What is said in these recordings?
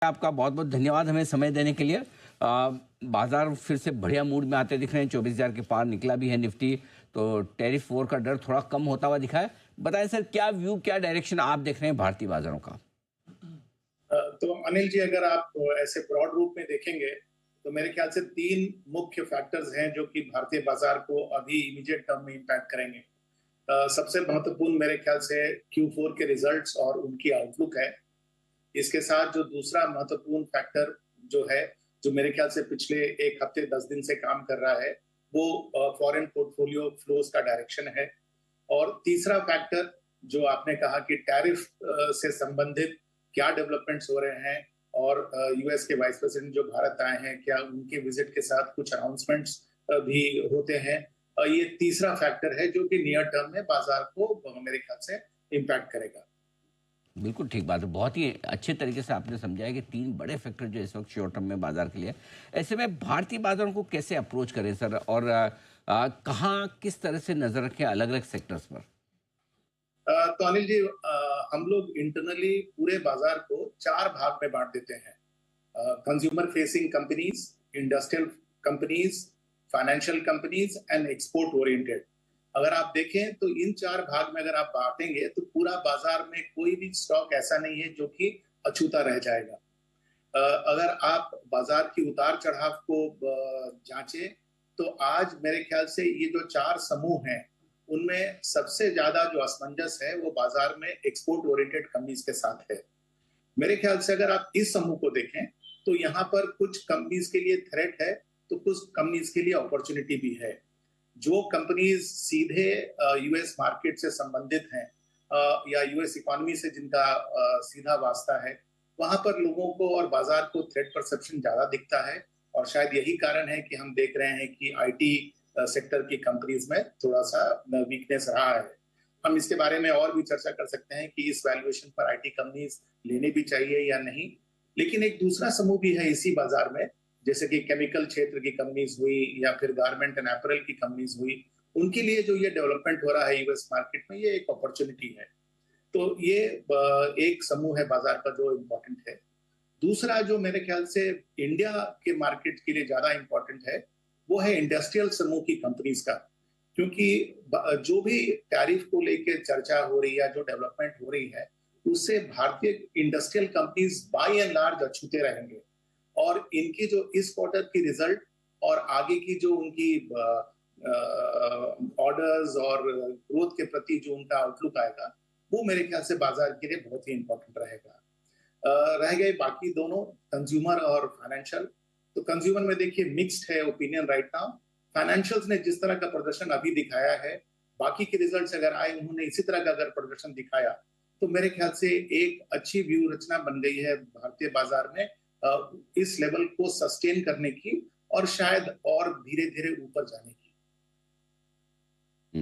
आपका बहुत बहुत धन्यवाद हमें समय देने के लिए। बाजार फिर से बढ़िया मूड में आते दिख रहे हैं, 24,000 के पार निकला भी है निफ्टी, तो टैरिफ वॉर का डर थोड़ा कम होता हुआ दिखा है। बताएं सर, क्या व्यू, क्या डायरेक्शन आप देख रहे हैं भारतीय बाजारों का? तो अनिल जी, अगर आप ऐसे ब्रॉड रूप में देखेंगे तो मेरे ख्याल से तीन मुख्य फैक्टर्स हैं जो कि भारतीय बाजार को अभी इमीडिएट टर्म में इम्पैक्ट करेंगे। सबसे महत्वपूर्ण मेरे ख्याल से Q4 के रिजल्ट्स और उनकी आउटलुक है। इसके साथ जो दूसरा महत्वपूर्ण फैक्टर जो है, जो मेरे ख्याल से पिछले एक हफ्ते 10 दिन से काम कर रहा है, वो फॉरेन पोर्टफोलियो फ्लोज का डायरेक्शन है। और तीसरा फैक्टर जो आपने कहा कि टैरिफ से संबंधित क्या डेवलपमेंट्स हो रहे हैं और यूएस के वाइस प्रेसिडेंट जो भारत आए हैं, क्या उनके विजिट के साथ कुछ अनाउंसमेंट्स भी होते हैं। ये तीसरा फैक्टर है जो कि नियर टर्म में बाजार को मेरे ख्याल से इम्पैक्ट करेगा। बिल्कुल ठीक बात है, बहुत ही अच्छे तरीके से आपने समझाया कि तीन बड़े फैक्टर जो इस वक्त शॉर्ट टर्म में बाजार के लिए। ऐसे में भारतीय बाजारों को कैसे अप्रोच करें सर, और कहाँ किस तरह से नजर रखें अलग अलग सेक्टर्स पर? तो अनिल जी, हम लोग इंटरनली पूरे बाजार को चार भाग में बांट देते हैं। Consumer facing companies, industrial companies, financial companies and export oriented. अगर आप देखें तो इन चार भाग में अगर आप बांटेंगे तो पूरा बाजार में कोई भी स्टॉक ऐसा नहीं है जो कि अछूता रह जाएगा। अगर आप बाजार की उतार चढ़ाव को जांचें तो आज मेरे ख्याल से ये जो चार समूह हैं उनमें सबसे ज्यादा जो असमंजस है वो बाजार में एक्सपोर्ट ओरिएंटेड कंपनीज के साथ है। मेरे ख्याल से अगर आप इस समूह को देखें तो यहाँ पर कुछ कंपनीज के लिए थ्रेट है तो कुछ कंपनीज के लिए अपॉर्चुनिटी भी है। जो कंपनीज सीधे यूएस मार्केट से संबंधित हैं या यूएस इकोनॉमी से जिनका सीधा वास्ता है, वहां पर लोगों को और बाजार को थ्रेट परसेप्शन ज्यादा दिखता है। और शायद यही कारण है कि हम देख रहे हैं कि आईटी सेक्टर की कंपनीज में थोड़ा सा वीकनेस रहा है। हम इसके बारे में और भी चर्चा कर सकते हैं कि इस वैल्यूएशन पर आईटी कंपनीज लेने भी चाहिए या नहीं। लेकिन एक दूसरा समूह भी है इसी बाजार में, जैसे कि केमिकल क्षेत्र की कंपनीज हुई या फिर गारमेंट एंड अपैरल की कंपनीज हुई। उनके लिए जो ये डेवलपमेंट हो रहा है यूएस मार्केट में, ये एक अपॉर्चुनिटी है। तो ये एक समूह है बाजार का जो इम्पोर्टेंट है। दूसरा जो मेरे ख्याल से इंडिया के मार्केट के लिए ज्यादा इंपॉर्टेंट है वो है इंडस्ट्रियल समूह की कंपनीज का। क्योंकि जो भी टैरिफ को लेकर चर्चा हो रही है, जो डेवलपमेंट हो रही है, उससे भारतीय industrial companies by and large अछूते रहेंगे। और इनकी जो इस क्वार्टर की रिजल्ट और आगे की जो उनकी ऑर्डर्स और ग्रोथ के प्रति जो उनका आउटलुक आएगा, वो मेरे ख्याल से बाजार के लिए बहुत ही इंपॉर्टेंट रहेगा। रह गए बाकी दोनों, कंज्यूमर और फाइनेंशियल। तो कंज्यूमर में देखिए मिक्स्ड है ओपिनियन राइट नाउ। फाइनेंशियल्स ने जिस तरह का प्रदर्शन अभी दिखाया है, बाकी के रिजल्ट्स अगर आए उन्होंने इसी तरह का अगर प्रदर्शन दिखाया, तो मेरे ख्याल से एक अच्छी व्यू रचना बन गई है भारतीय बाजार में इस लेवल को सस्टेन करने की और शायद और धीरे धीरे ऊपर जाने की।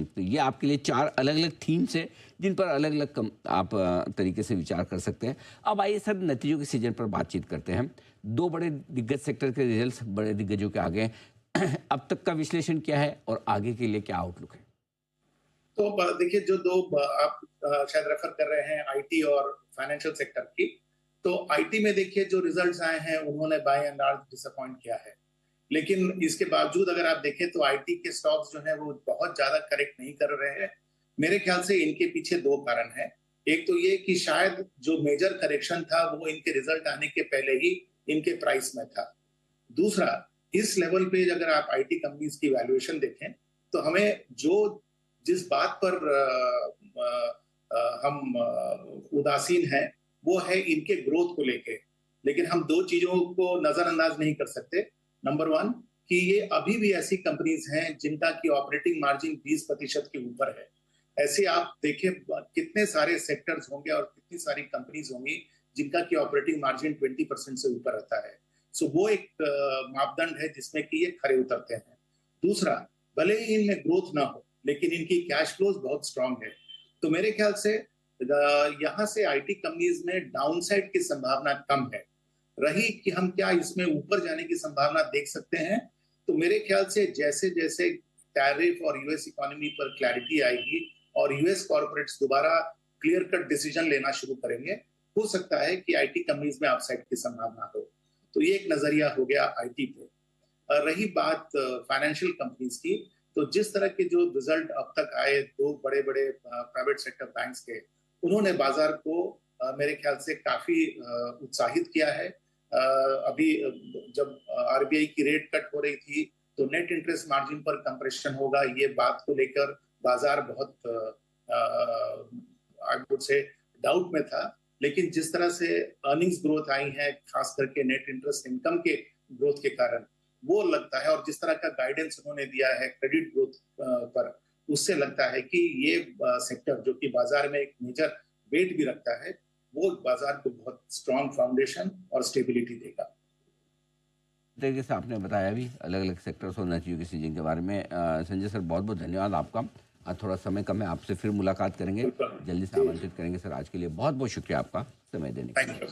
तो ये आपके लिए चार अलग अलग थीम्स है जिन पर अलग अलग आप तरीके से विचार कर सकते हैं। अब आइए सर, नतीजों के सीजन पर बातचीत करते हैं। दो बड़े दिग्गज सेक्टर के रिजल्ट्स बड़े दिग्गजों के आगे हैं। अब तक का विश्लेषण क्या है और आगे के लिए क्या आउटलुक है? तो देखिए, जो दो आप शायद रेफर कर रहे हैं आईटी और फाइनेंशियल सेक्टर की, तो आईटी में देखिए जो रिजल्ट्स आए हैं उन्होंने बाय एंड लार्ज डिसअपॉइंट किया है। लेकिन इसके बावजूद अगर आप देखें तो आईटी के स्टॉक्स जो हैं वो बहुत ज्यादा करेक्ट नहीं कर रहे हैं। मेरे ख्याल से इनके पीछे दो कारण हैं। एक तो ये कि शायद जो मेजर करेक्शन था वो इनके रिजल्ट आने के पहले ही इनके प्राइस में था। दूसरा, इस लेवल पे अगर आप आईटी कंपनीज की वैल्यूएशन देखें तो हमें जो जिस बात पर हम उदासीन हैं वो है इनके ग्रोथ को लेके। लेकिन हम दो चीजों को नजरअंदाज नहीं कर सकते। नंबर वन, कि ये अभी भी ऐसी कंपनीज हैं जिनका की ऑपरेटिंग मार्जिन 20% के ऊपर है। ऐसे आप देखें कितने सारे सेक्टर्स होंगे और कितनी सारी कंपनीज होंगी जिनका की ऑपरेटिंग मार्जिन 20% से ऊपर रहता है। सो वो एक मापदंड है जिसमें कि ये खरे उतरते हैं। दूसरा, भले ही इनमें ग्रोथ ना हो लेकिन इनकी कैश फ्लोज बहुत स्ट्रांग है। तो मेरे ख्याल से यहाँ से आईटी कंपनीज में डाउनसाइड की संभावना कम है। रही कि हम क्या इसमें ऊपर जाने की संभावना देख सकते हैं, तो मेरे ख्याल से जैसे जैसे टैरिफ और यूएस इकोनॉमी पर क्लैरिटी आएगी और यूएस कॉर्पोरेट्स दोबारा क्लियर कट डिसीजन लेना शुरू करेंगे, हो सकता है कि आईटी कंपनीज में अपसाइड की संभावना हो। तो ये एक नजरिया हो गया आईटी पे। रही बात फाइनेंशियल कंपनीज की, तो जिस तरह के जो रिजल्ट अब तक आए दो बड़े बड़े प्राइवेट सेक्टर बैंक्स के, उन्होंने बाजार को मेरे ख्याल से काफी उत्साहित किया है। अभी जब आरबीआई की रेट कट हो रही थी तो नेट इंटरेस्ट मार्जिन पर कंप्रेशन होगा, ये बात को लेकर बाजार बहुत आई वुड से डाउट में था। लेकिन जिस तरह से अर्निंग्स ग्रोथ आई है, खास करके नेट इंटरेस्ट इनकम के ग्रोथ के कारण, वो लगता है, और जिस तरह का गाइडेंस उन्होंने दिया है क्रेडिट ग्रोथ पर, उससे लगता है कि ये सेक्टर जो कि बाजार में एक मेजर वेट भी रखता है, वो बाजार को बहुत स्ट्रॉन्ग फाउंडेशन और स्टेबिलिटी देगा। तरीके से आपने बताया भी अलग अलग सेक्टर्स और नतीजों के सीजन के बारे में। संजय सर, बहुत बहुत धन्यवाद आपका। आज थोड़ा समय कम है, आपसे फिर मुलाकात करेंगे, जल्दी से आमंत्रित करेंगे सर। आज के लिए बहुत बहुत शुक्रिया आपका समय देने के लिए। Thank you.